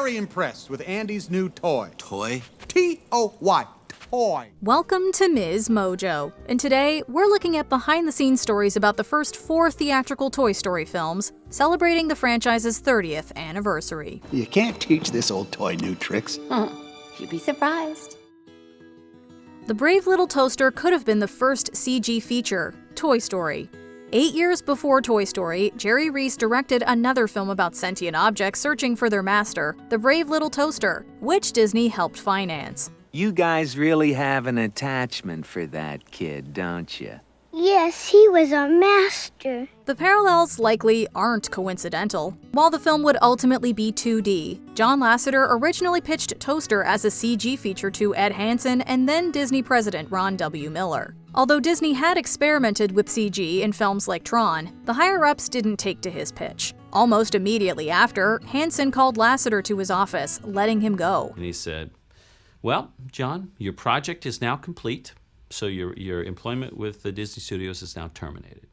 very impressed with Andy's new toy. Toy? T-O-Y. Toy. Welcome to MsMojo, and today we're looking at behind-the-scenes stories about the first 4 theatrical Toy Story films, celebrating the franchise's 30th anniversary. You can't teach this old toy new tricks. You'd be surprised. The Brave Little Toaster could have been the first CG feature, Toy Story. 8 years before Toy Story, Jerry Reese directed another film about sentient objects searching for their master, The Brave Little Toaster, which Disney helped finance. You guys really have an attachment for that kid, don't you? Yes, he was our master. The parallels likely aren't coincidental. While the film would ultimately be 2D, John Lasseter originally pitched Toaster as a CG feature to Ed Hansen and then Disney president Ron W. Miller. Although Disney had experimented with CG in films like Tron, the higher-ups didn't take to his pitch. Almost immediately after, Hansen called Lasseter to his office, letting him go. And he said, "Well, John, your project is now complete, so your employment with the Disney Studios is now terminated."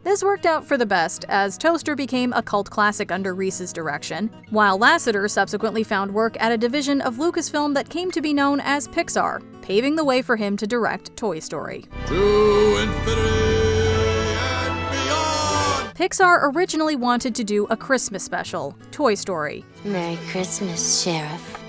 This worked out for the best, as Toaster became a cult classic under Reese's direction, while Lasseter subsequently found work at a division of Lucasfilm that came to be known as Pixar, paving the way for him to direct Toy Story. To infinity and beyond! Pixar originally wanted to do a Christmas special, Toy Story. Merry Christmas, Sheriff.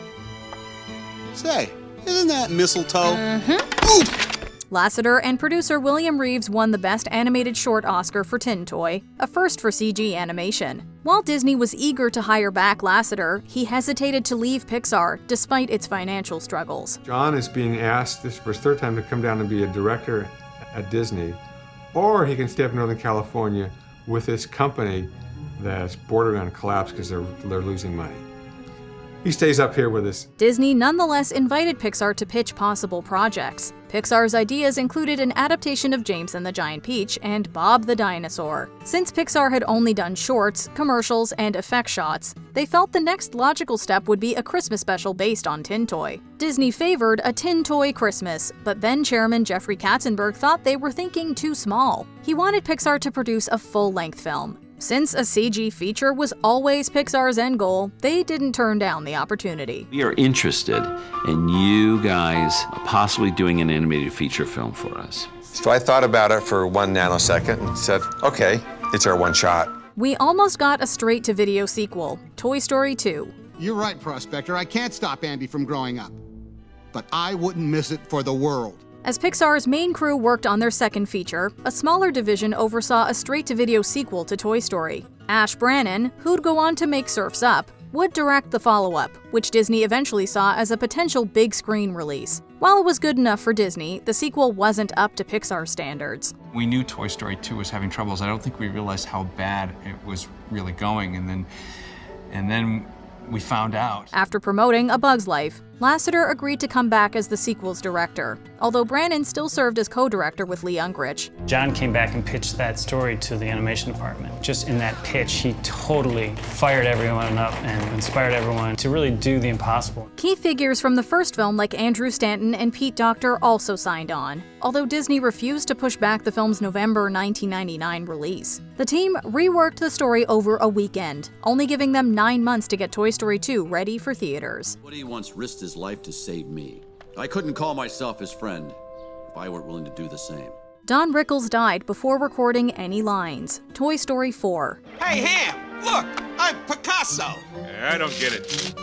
Say, isn't that mistletoe? Oof! Lasseter and producer William Reeves won the Best Animated Short Oscar for Tin Toy, a first for CG animation. While Disney was eager to hire back Lasseter, he hesitated to leave Pixar, despite its financial struggles. John is being asked this for his 3rd time to come down and be a director at Disney, or he can stay up in Northern California with this company that's bordering on collapse because they're losing money. He stays up here with us. Disney nonetheless invited Pixar to pitch possible projects. Pixar's ideas included an adaptation of James and the Giant Peach and Bob the Dinosaur. Since Pixar had only done shorts, commercials, and effect shots, they felt the next logical step would be a Christmas special based on Tin Toy. Disney favored a Tin Toy Christmas, but then Chairman Jeffrey Katzenberg thought they were thinking too small. He wanted Pixar to produce a full-length film. Since a CG feature was always Pixar's end goal, they didn't turn down the opportunity. We are interested in you guys possibly doing an animated feature film for us. So I thought about it for 1 nanosecond and said, okay, it's our one shot. We almost got a straight-to-video sequel, Toy Story 2. You're right, Prospector. I can't stop Andy from growing up. But I wouldn't miss it for the world. As Pixar's main crew worked on their 2nd feature, a smaller division oversaw a straight-to-video sequel to Toy Story. Ash Brannon, who'd go on to make Surf's Up, would direct the follow-up, which Disney eventually saw as a potential big-screen release. While it was good enough for Disney, the sequel wasn't up to Pixar standards. We knew Toy Story 2 was having troubles. I don't think we realized how bad it was really going, and then we found out. After promoting A Bug's Life, Lasseter agreed to come back as the sequel's director, although Brannon still served as co-director with Lee Unkrich. John came back and pitched that story to the animation department. Just in that pitch, he totally fired everyone up and inspired everyone to really do the impossible. Key figures from the first film like Andrew Stanton and Pete Docter also signed on, although Disney refused to push back the film's November 1999 release. The team reworked the story over a weekend, only giving them 9 months to get Toy Story 2 ready for theaters. Woody once risked his life to save me. I couldn't call myself his friend if I weren't willing to do the same. Don Rickles died before recording any lines. Toy Story 4. Hey, Ham! Look! I'm Picasso! I don't get it.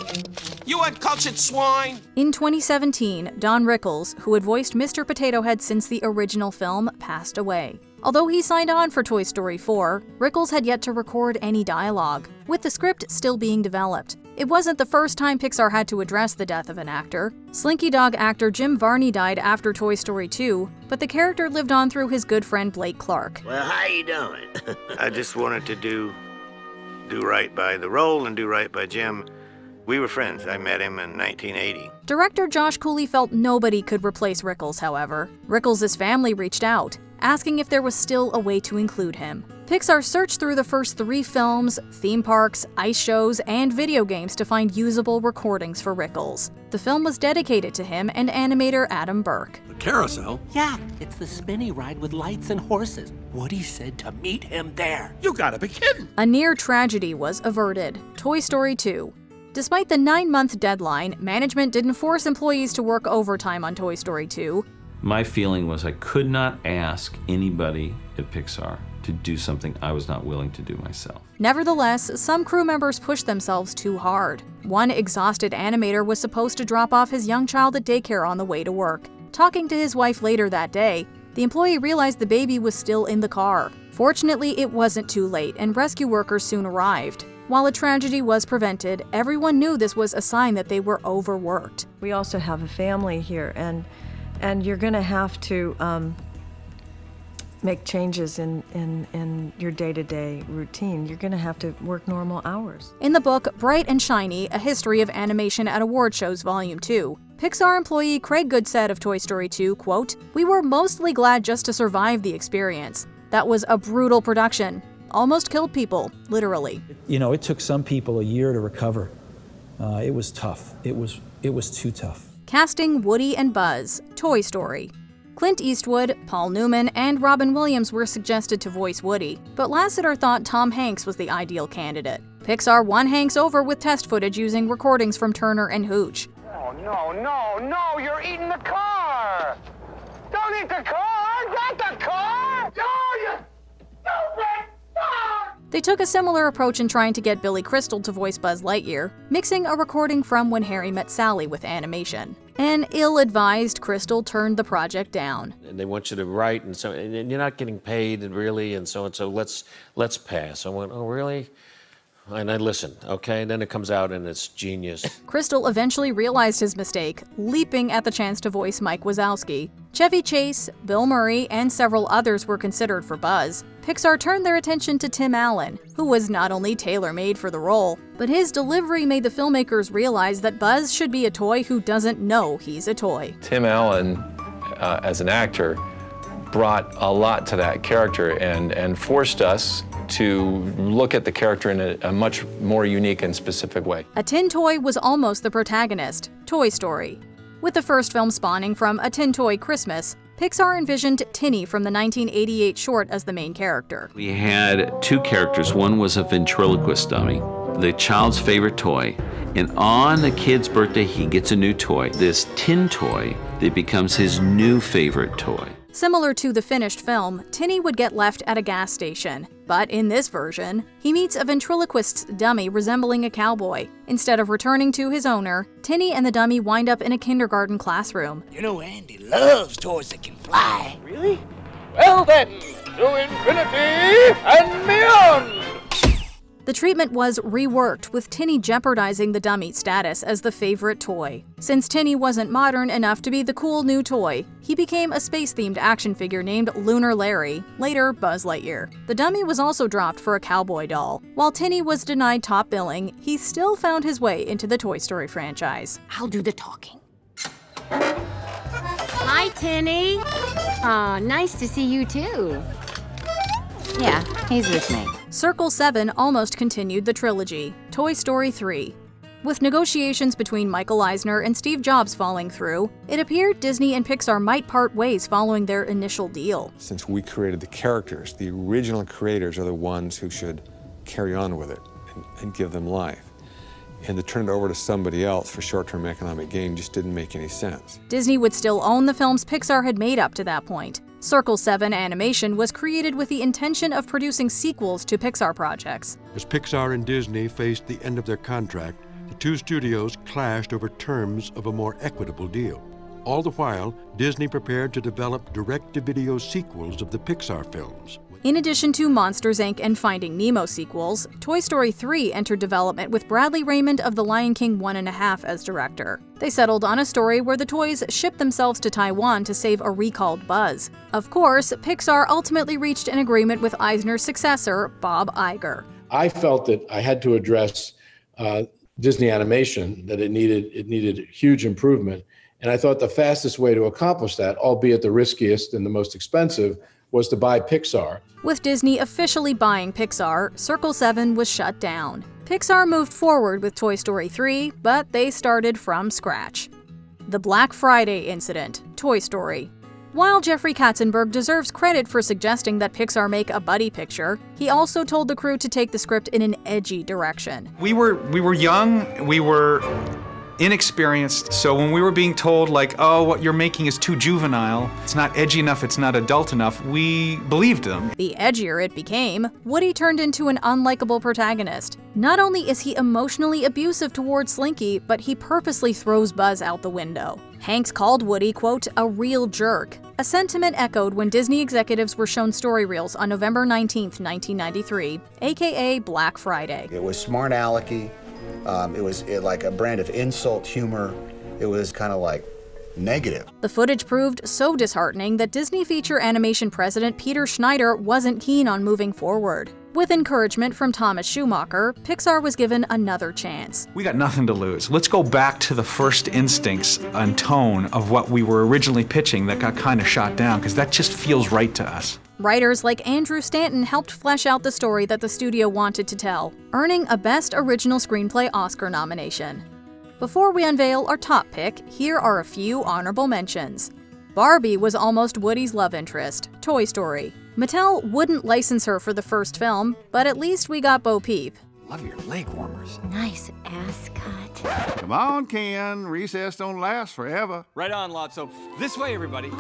You uncultured swine! In 2017, Don Rickles, who had voiced Mr. Potato Head since the original film, passed away. Although he signed on for Toy Story 4, Rickles had yet to record any dialogue, with the script still being developed. It wasn't the first time Pixar had to address the death of an actor. Slinky Dog actor Jim Varney died after Toy Story 2, but the character lived on through his good friend Blake Clark. Well, how you doing? I just wanted to do right by the role and do right by Jim. We were friends. I met him in 1980. Director Josh Cooley felt nobody could replace Rickles, however. Rickles' family reached out, asking if there was still a way to include him. Pixar searched through the first 3 films, theme parks, ice shows, and video games to find usable recordings for Rickles. The film was dedicated to him and animator Adam Burke. The carousel? Yeah, it's the spinny ride with lights and horses. Woody said to meet him there. You gotta be kidding! A near tragedy was averted. Toy Story 2. Despite the 9-month deadline, management didn't force employees to work overtime on Toy Story 2. My feeling was I could not ask anybody at Pixar to do something I was not willing to do myself. Nevertheless, some crew members pushed themselves too hard. One exhausted animator was supposed to drop off his young child at daycare on the way to work. Talking to his wife later that day, the employee realized the baby was still in the car. Fortunately, it wasn't too late, and rescue workers soon arrived. While a tragedy was prevented, everyone knew this was a sign that they were overworked. We also have a family here, and you're going to have to make changes in your day-to-day routine. You're going to have to work normal hours. In the book Bright and Shiny, A History of Animation at Award Shows Volume 2, Pixar employee Craig Good said of Toy Story 2, quote, "We were mostly glad just to survive the experience. That was a brutal production. Almost killed people, literally." You know, it took some people a year to recover. It was tough. It was too tough. Casting Woody and Buzz, Toy Story. Clint Eastwood, Paul Newman, and Robin Williams were suggested to voice Woody, but Lasseter thought Tom Hanks was the ideal candidate. Pixar won Hanks over with test footage using recordings from Turner and Hooch. Oh, no, you're eating the car! Don't eat the car! Not the car! No, you stupid fuck! They took a similar approach in trying to get Billy Crystal to voice Buzz Lightyear, mixing a recording from When Harry Met Sally with animation. An ill-advised Crystal turned the project down. And they want you to write, and you're not getting paid, and really, and so let's pass. I went, oh, really? And I listened, okay? And then it comes out, and it's genius. Crystal eventually realized his mistake, leaping at the chance to voice Mike Wazowski. Chevy Chase, Bill Murray, and several others were considered for Buzz. Pixar turned their attention to Tim Allen, who was not only tailor-made for the role, but his delivery made the filmmakers realize that Buzz should be a toy who doesn't know he's a toy. Tim Allen, as an actor, brought a lot to that character and forced us to look at the character in a much more unique and specific way. A tin toy was almost the protagonist, Toy Story. With the first film spawning from A Tin Toy Christmas, Pixar envisioned Tinny from the 1988 short as the main character. We had two characters. One was a ventriloquist dummy, the child's favorite toy. And on the kid's birthday, he gets a new toy. This tin toy that becomes his new favorite toy. Similar to the finished film, Tinny would get left at a gas station. But in this version, he meets a ventriloquist's dummy resembling a cowboy. Instead of returning to his owner, Tinny and the dummy wind up in a kindergarten classroom. You know Andy loves toys that can fly. Really? Well then, to infinity and beyond! The treatment was reworked, with Tinny jeopardizing the dummy's status as the favorite toy. Since Tinny wasn't modern enough to be the cool new toy, he became a space-themed action figure named Lunar Larry, later Buzz Lightyear. The dummy was also dropped for a cowboy doll. While Tinny was denied top billing, he still found his way into the Toy Story franchise. I'll do the talking. Hi, Tinny. Aw, nice to see you too. Yeah, he's with me. Circle 7 almost continued the trilogy, Toy Story 3. With negotiations between Michael Eisner and Steve Jobs falling through, it appeared Disney and Pixar might part ways following their initial deal. Since we created the characters, the original creators are the ones who should carry on with it and give them life. And to turn it over to somebody else for short-term economic gain just didn't make any sense. Disney would still own the films Pixar had made up to that point. Circle 7 Animation was created with the intention of producing sequels to Pixar projects. As Pixar and Disney faced the end of their contract, the two studios clashed over terms of a more equitable deal. All the while, Disney prepared to develop direct-to-video sequels of the Pixar films. In addition to Monsters, Inc. and Finding Nemo sequels, Toy Story 3 entered development with Bradley Raymond of The Lion King 1.5 as director. They settled on a story where the toys shipped themselves to Taiwan to save a recalled Buzz. Of course, Pixar ultimately reached an agreement with Eisner's successor, Bob Iger. I felt that I had to address Disney Animation, that it needed huge improvement. And I thought the fastest way to accomplish that, albeit the riskiest and the most expensive, was to buy Pixar. With Disney officially buying Pixar, Circle 7 was shut down. Pixar moved forward with Toy Story 3, but they started from scratch. The Black Friday Incident, Toy Story. While Jeffrey Katzenberg deserves credit for suggesting that Pixar make a buddy picture, he also told the crew to take the script in an edgy direction. We were young, we were inexperienced, so when we were being told like, oh, what you're making is too juvenile, it's not edgy enough, it's not adult enough, we believed them. The edgier it became, Woody turned into an unlikable protagonist. Not only is he emotionally abusive towards Slinky, but he purposely throws Buzz out the window. Hanks called Woody, quote, a real jerk, a sentiment echoed when Disney executives were shown story reels on November 19, 1993, aka Black Friday. It was smart alecky. It was like a brand of insult humor. It was kind of like negative. The footage proved so disheartening that Disney feature animation president Peter Schneider wasn't keen on moving forward. With encouragement from Thomas Schumacher, Pixar was given another chance. We got nothing to lose. Let's go back to the first instincts and tone of what we were originally pitching that got kind of shot down, because that just feels right to us. Writers like Andrew Stanton helped flesh out the story that the studio wanted to tell, earning a Best Original Screenplay Oscar nomination. Before we unveil our top pick, here are a few honorable mentions. Barbie was almost Woody's love interest, Toy Story. Mattel wouldn't license her for the first film, but at least we got Bo Peep. Love your leg warmers. Nice ass cut. Come on, Ken. Recess don't last forever. Right on, Lotso. This way, everybody.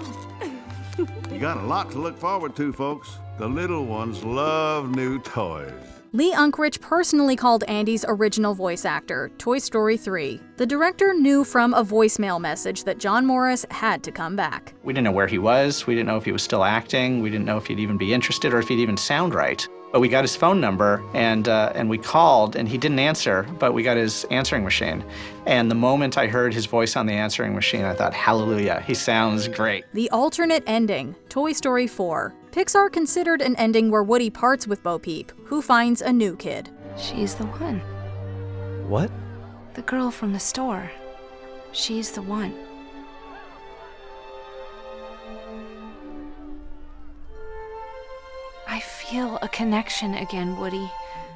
You got a lot to look forward to, folks. The little ones love new toys. Lee Unkrich personally called Andy's original voice actor, Toy Story 3. The director knew from a voicemail message that John Morris had to come back. We didn't know where he was, we didn't know if he was still acting, we didn't know if he'd even be interested or if he'd even sound right. But we got his phone number and we called and he didn't answer, but we got his answering machine. And the moment I heard his voice on the answering machine, I thought, hallelujah, he sounds great. The alternate ending, Toy Story 4. Pixar considered an ending where Woody parts with Bo Peep, who finds a new kid. She's the one. What? The girl from the store. She's the one. I feel a connection again, Woody.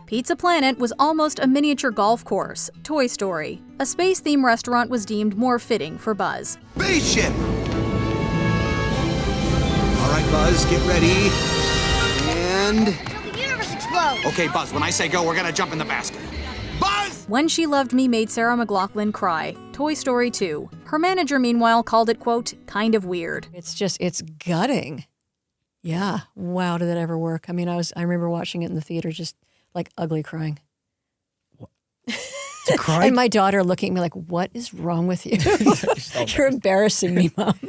Pizza Planet was almost a miniature golf course, Toy Story. A space-themed restaurant was deemed more fitting for Buzz. Spaceship! All right, Buzz, get ready. And... The universe explodes! Okay, Buzz, when I say go, we're gonna jump in the basket. Buzz! When She Loved Me made Sarah McLachlan cry, Toy Story 2. Her manager, meanwhile, called it, quote, kind of weird. It's gutting. Yeah. Wow, did that ever work? I mean, I remember watching it in the theater just like ugly crying. To cry? And my daughter looking at me like, what is wrong with you? You're embarrassing me, Mom.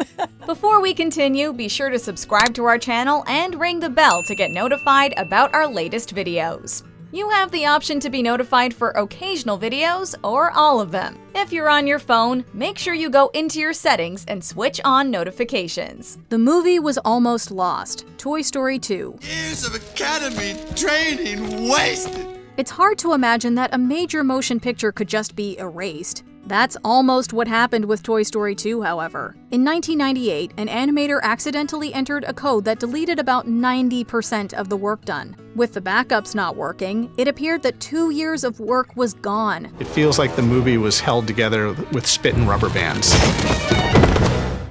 Before we continue, be sure to subscribe to our channel and ring the bell to get notified about our latest videos. You have the option to be notified for occasional videos or all of them. If you're on your phone, make sure you go into your settings and switch on notifications. The movie was almost lost. Toy Story 2. Years of academy training wasted. It's hard to imagine that a major motion picture could just be erased. That's almost what happened with Toy Story 2, however. In 1998, an animator accidentally entered a code that deleted about 90% of the work done. With the backups not working, it appeared that 2 years of work was gone. It feels like the movie was held together with spit and rubber bands.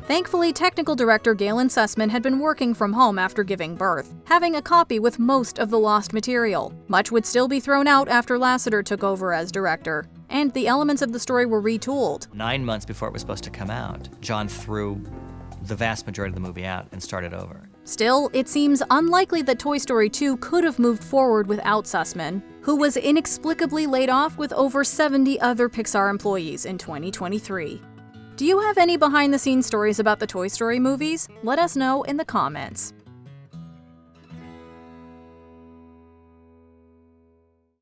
Thankfully, technical director Galyn Susman had been working from home after giving birth, having a copy with most of the lost material. Much would still be thrown out after Lasseter took over as director, and the elements of the story were retooled. 9 months before it was supposed to come out, John threw the vast majority of the movie out and started over. Still, it seems unlikely that Toy Story 2 could have moved forward without Susman, who was inexplicably laid off with over 70 other Pixar employees in 2023. Do you have any behind-the-scenes stories about the Toy Story movies? Let us know in the comments.